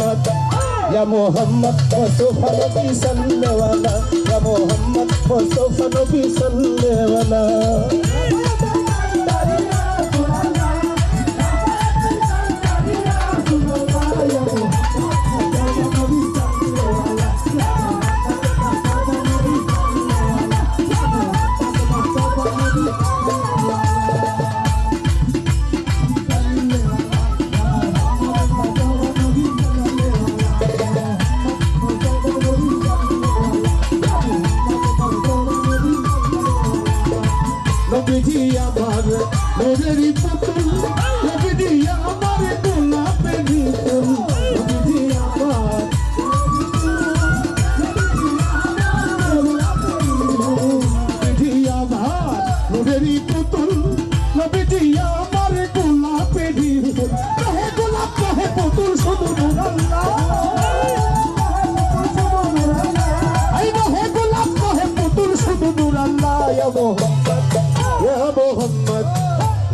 या मोहम्मद मुस्तफा नबी सल्ले वाला या मोहम्मद मुस्तफा नबी सल्ले वाला नबीजी हमारे मेरी पुतुल नबीजी हमारे गुलाब भी फूल नबीजी हमारे मेरी पुतुल नबीजी हमारे गुलाब भी फूल कहे गुलाब कहे पुतुल शुद्ध अल्लाह आई कहे गुलाब कहे पुतुल शुद्ध अल्लाह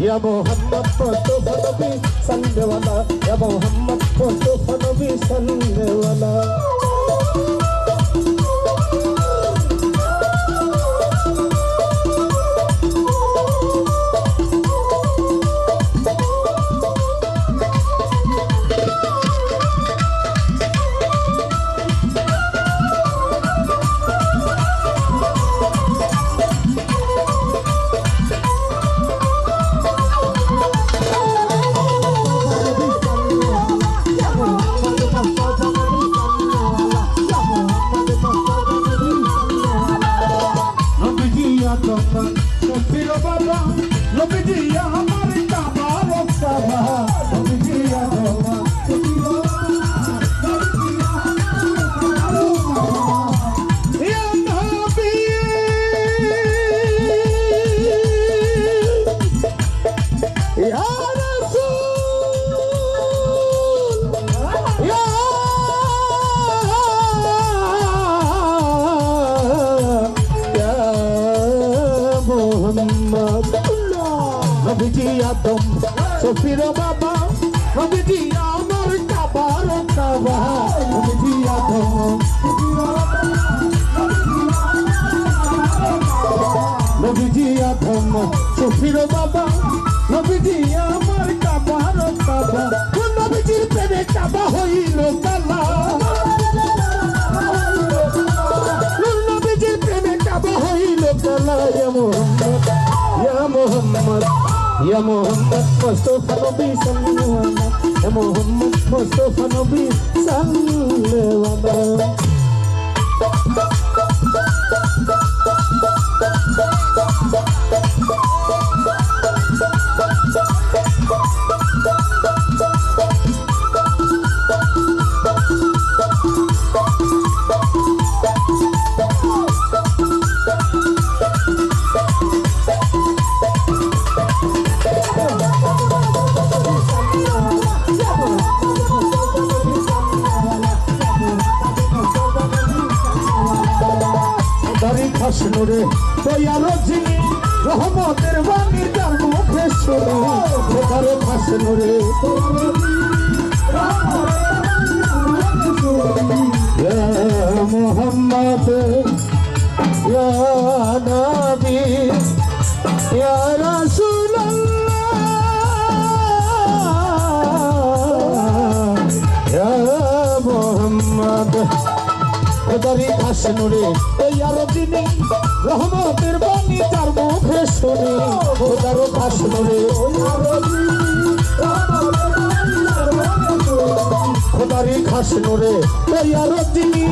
या मोहम्मद मुस्तफा नबी सल्ले वाला या मोहम्मद मुस्तफा नबी सल्ले वाला नबीजी आदम सफीर बाबा नबीजी अमर काबार काबा नबीजी आदम नबीजी आदम सफीर बाबा नबीजी अमर काबार काबा नबीजी प्रेमे काबा हইল কালা नबीजी प्रेमे काबा हইল কালা या मोहम्मद या मोहम्मद मुस्तफा नबी सल्ले वाला या मोहम्मद मुस्तफा नबी सल्ले वाला হাসনুরে দয়ার যিনি রহমতের বাণী যার মুখে শুনি খোদার হাসনুরে ইয়া মুহাম্মদ ইয়া নবী ইয়া রাসূলুল্লাহ ইয়া মুহাম্মদ খোদারি হাসনুরে দয়ার যিনি রহমতের বাণী যার মুখে শুনি খোদার হাসনুরে খোদারি হাসনুরে দয়ার যিনি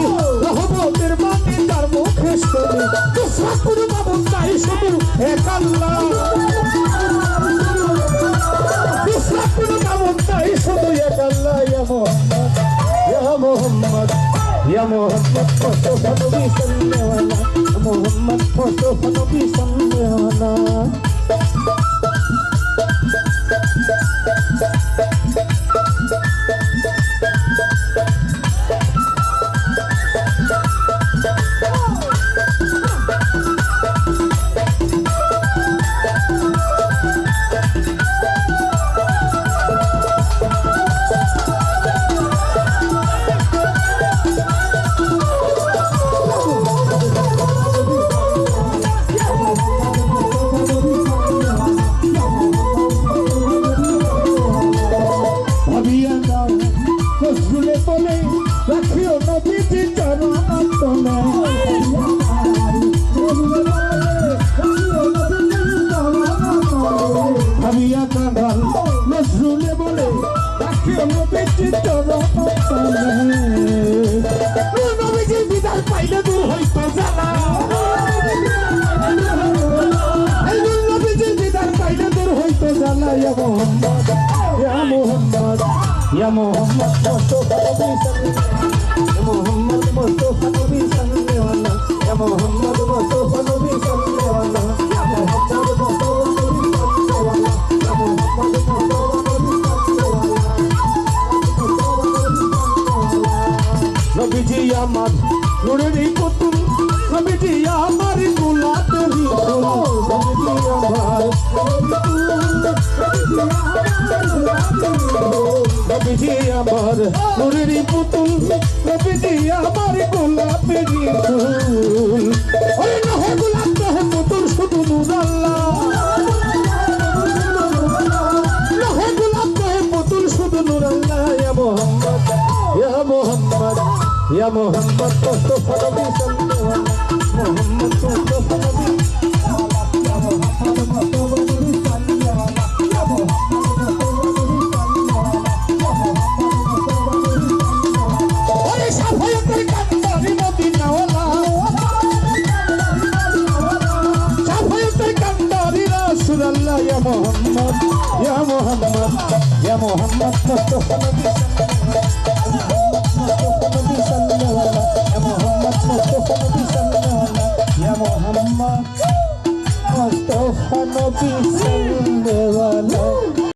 রহমতের বাণী যার মুখে শুনি দুসরা কোনো মাবুদ নাই শুধু এক আল্লাহ দুসরা কোনো মাবুদ নাই শুধু এক আল্লাহ ইয়া মুহাম্মদ या मोहम्मद मुस्तफा नबी सल्ले वाला मोहम्मद मुस्तफा नबी सल्ले वाला কামাল নজরুলে বলে রাখিও নবীজি চরণতলে নবীজি বিদায় পাইলে দূর হইতো জ্বালা নবীজি বিদায় পাইলে দূর হইতো জ্বালা ইয়া মোহাম্মদ ইয়া মোহাম্মদ ইয়া মোহাম্মদ মুস্তাফা নবী সাল্লাল্লাহু মোহাম্মদ মুস্তাফা নবী সাল্লাল্লাহু ইয়া মোহাম্মদ মুস্তাফা নবী সাল্লাল্লাহু ইয়া মোহাম্মদ মুস্তাফা নবী নবীজি আমার নূরের পুতুল নবীজি আমার গোলাপের ফুল নবীজি আমার নূরের পুতুল নবীজি আমার গোলাপের ফুল ওরে নহে গোলাপ নহে পুতুল শুধু নূর আল্লাহ নহে গোলাপ নহে পুতুল শুধু নূর আল্লাহ ইয়া মোহাম্মদ ইয়া মোহাম্মদ ইয়া মোহাম্মদ মুস্তাফা নবী সাল্লাল্লাহু মোহাম্মদ মুস্তাফা নবী ইয়া মোহাম্মদ মুস্তাফা নবী সাল্লাল্লাহু ইয়া মোহাম্মদ ওরে সাফায়াতের কান্দারি মদিনাওয়ালা সাফায়াতের কান্দারি রাসূলুল্লাহ ইয়া মোহাম্মদ ইয়া মোহাম্মদ ইয়া মোহাম্মদ মুস্তাফা নবী Mustafa Nabi sallallahu